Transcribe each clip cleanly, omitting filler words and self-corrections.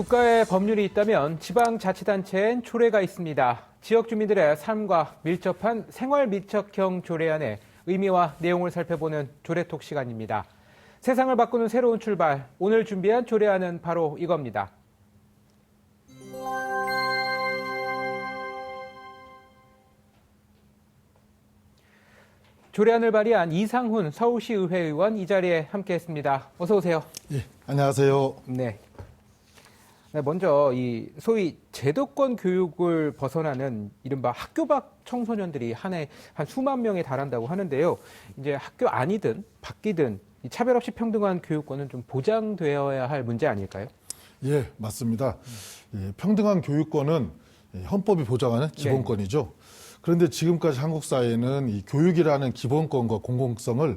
국가의 법률이 있다면 지방자치단체엔 조례가 있습니다. 지역 주민들의 삶과 밀접한 생활 밀착형 조례안의 의미와 내용을 살펴보는 조례톡 시간입니다. 세상을 바꾸는 새로운 출발, 오늘 준비한 조례안은 바로 이겁니다. 조례안을 발의한 이상훈 서울시 의회 의원 이 자리에 함께했습니다. 어서 오세요. 예, 안녕하세요. 네. 먼저 이 소위 제도권 교육을 벗어나는 이른바 학교 밖 청소년들이 한 해 한 수만 명에 달한다고 하는데요. 이제 학교 안이든 밖이든 이 차별 없이 평등한 교육권은 좀 보장되어야 할 문제 아닐까요? 예, 맞습니다. 예, 평등한 교육권은 헌법이 보장하는 기본권이죠. 그런데 지금까지 한국 사회는 이 교육이라는 기본권과 공공성을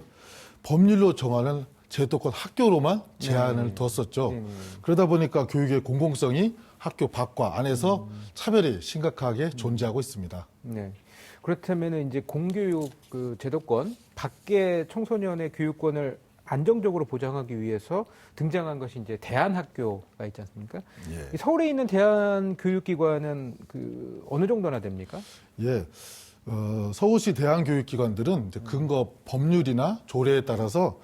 법률로 정하는 제도권 학교로만 제한을 뒀었죠. 그러다 보니까 교육의 공공성이 학교 밖과 안에서 차별이 심각하게 존재하고 있습니다. 네. 그렇다면 이제 공교육 그 제도권 밖의 청소년의 교육권을 안정적으로 보장하기 위해서 등장한 것이 이제 대안학교가 있지 않습니까? 예. 서울에 있는 대안교육기관은 그 어느 정도나 됩니까? 예. 서울시 대안교육기관들은 이제 근거 법률이나 조례에 따라서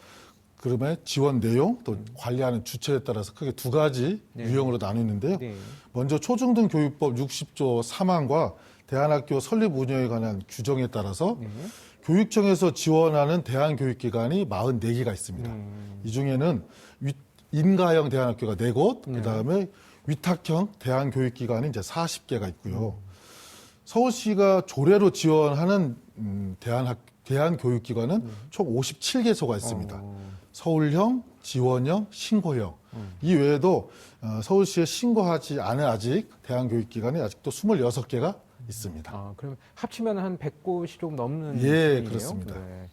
그러면 지원 내용 또 관리하는 주체에 따라서 크게 두 가지 유형으로 나누는데요. 네. 먼저 먼저 초중등교육법 60조 3항과 대안학교 설립 운영에 관한 규정에 따라서 교육청에서 지원하는 대안교육기관이 44개가 있습니다. 이 중에는 인가형 대안학교가 4곳, 그다음에 위탁형 대안교육기관이 이제 40개가 있고요. 서울시가 조례로 지원하는 대안교육기관은 총 57개소가 있습니다. 서울형, 지원형, 신고형. 이 외에도 서울시에 신고하지 않은 아직 대안교육기관이 아직도 26개가 있습니다. 아, 그럼 합치면 한 100곳이 좀 넘는 예, 수준이네요. 그렇습니다. 네.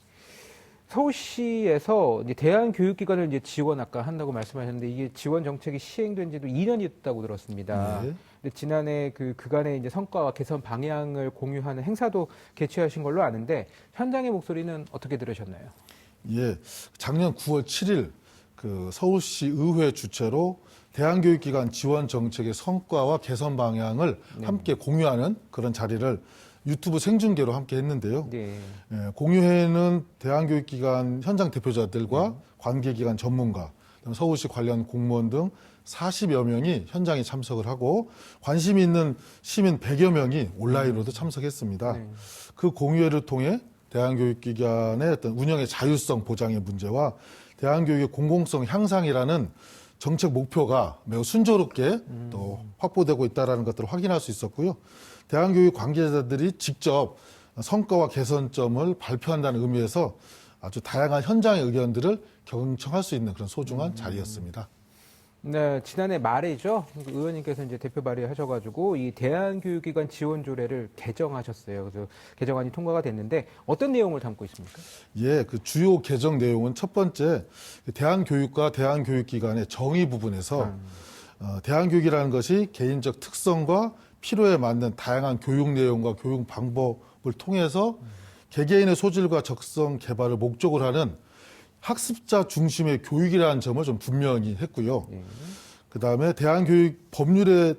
서울시에서 이제 대안교육기관을 이제 지원 아까 한다고 말씀하셨는데 이게 지원 정책이 시행된 지도 2년이 됐다고 들었습니다. 네. 근데 지난해 그간의 이제 성과와 개선 방향을 공유하는 행사도 개최하신 걸로 아는데 현장의 목소리는 어떻게 들으셨나요? 예, 작년 9월 7일 그 서울시 의회 주최로 대안교육기관 지원 정책의 성과와 개선 방향을 함께 공유하는 그런 자리를 유튜브 생중계로 함께 했는데요. 네. 예, 공유회에는 대안교육기관 현장 대표자들과 관계기관 전문가, 서울시 관련 공무원 등 40여 명이 현장에 참석을 하고 관심 있는 시민 100여 명이 온라인으로도 참석했습니다. 네. 그 공유회를 통해 대안교육기관의 어떤 운영의 자율성 보장의 문제와 대안교육의 공공성 향상이라는 정책 목표가 매우 순조롭게 또 확보되고 있다는 것들을 확인할 수 있었고요. 대안교육 관계자들이 직접 성과와 개선점을 발표한다는 의미에서 아주 다양한 현장의 의견들을 경청할 수 있는 그런 소중한 자리였습니다. 네, 지난해 말이죠. 의원님께서 이제 대표 발의하셔가지고 이 대안교육기관 지원 조례를 개정하셨어요. 그래서 개정안이 통과가 됐는데 어떤 내용을 담고 있습니까? 예, 그 주요 개정 내용은 첫 번째 대안교육과 대안교육기관의 정의 부분에서 대안교육이라는 것이 개인적 특성과 필요에 맞는 다양한 교육 내용과 교육 방법을 통해서 개개인의 소질과 적성 개발을 목적으로 하는 학습자 중심의 교육이라는 점을 좀 분명히 했고요. 그다음에 대안교육 법률에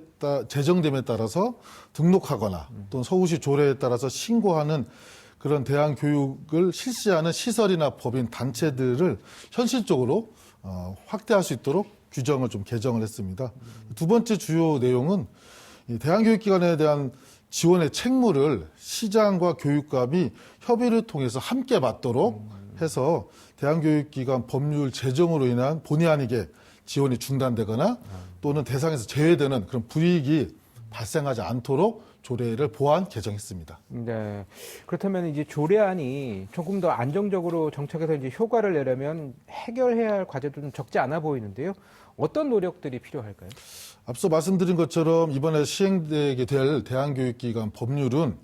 제정됨에 따라서 등록하거나 또는 서울시 조례에 따라서 신고하는 그런 대안교육을 실시하는 시설이나 법인 단체들을 현실적으로 확대할 수 있도록 규정을 좀 개정을 했습니다. 두 번째 주요 내용은 이 대안교육기관에 대한 지원의 책무를 시장과 교육감이 협의를 통해서 함께 받도록 해서 대안교육기관 법률 제정으로 인한 본의 아니게 지원이 중단되거나 또는 대상에서 제외되는 그런 불이익이 발생하지 않도록 조례를 보완 개정했습니다. 네. 그렇다면 이제 조례안이 조금 더 안정적으로 정착해서 이제 효과를 내려면 해결해야 할 과제도 좀 적지 않아 보이는데요. 어떤 노력들이 필요할까요? 앞서 말씀드린 것처럼 이번에 시행되게 될 대안교육기관 법률은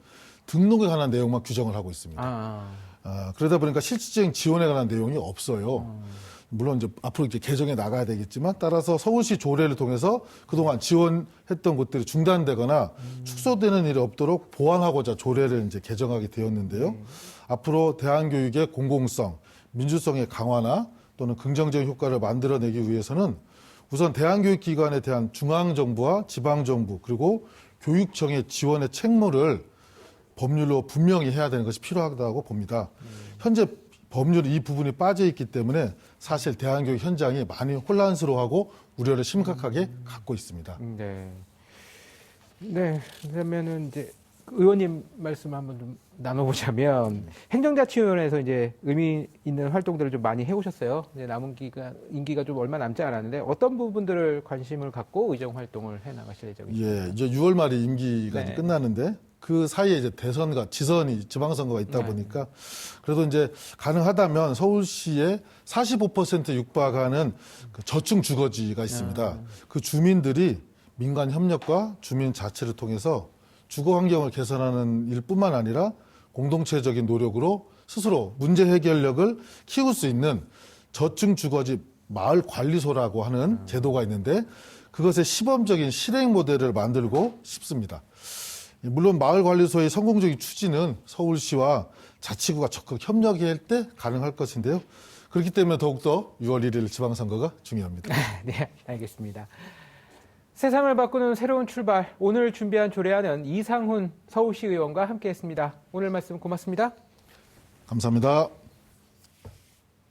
등록에 관한 내용만 규정을 하고 있습니다. 그러다 보니까 실질적인 지원에 관한 내용이 없어요. 물론 이제 앞으로 이제 개정해 나가야 되겠지만 따라서 서울시 조례를 통해서 그동안 지원했던 곳들이 중단되거나 축소되는 일이 없도록 보완하고자 조례를 이제 개정하게 되었는데요. 앞으로 대안교육의 공공성, 민주성의 강화나 또는 긍정적인 효과를 만들어내기 위해서는 우선 대안교육기관에 대한 중앙정부와 지방정부 그리고 교육청의 지원의 책무를 법률로 분명히 해야 되는 것이 필요하다고 봅니다. 현재 법률 이 부분이 빠져 있기 때문에 사실 대안교육 현장이 많이 혼란스러워하고 우려를 심각하게 갖고 있습니다. 네. 네. 그러면은 이제 의원님 말씀 한번 좀 나눠보자면 행정자치위원회에서 이제 의미 있는 활동들을 좀 많이 해오셨어요. 이제 남은 임기가 좀 얼마 남지 않았는데 어떤 부분들을 관심을 갖고 의정 활동을 해 나가실 예정이세요? 예, 이제 6월 말에 임기가 네. 이제 끝나는데 그 사이에 이제 대선과 지선이 지방선거가 있다 네. 보니까 그래도 이제 가능하다면 서울시에 45% 육박하는 그 저층 주거지가 있습니다. 그 주민들이 민간 협력과 주민 자체를 통해서 주거 환경을 개선하는 일뿐만 아니라 공동체적인 노력으로 스스로 문제 해결력을 키울 수 있는 저층 주거지 마을 관리소라고 하는 제도가 있는데 그것의 시범적인 실행 모델을 만들고 싶습니다. 물론 마을 관리소의 성공적인 추진은 서울시와 자치구가 적극 협력할 때 가능할 것인데요. 그렇기 때문에 더욱더 6월 1일 지방선거가 중요합니다. 네, 알겠습니다. 세상을 바꾸는 새로운 출발. 오늘 준비한 조례안은 이상훈 서울시 의원과 함께했습니다. 오늘 말씀 고맙습니다. 감사합니다.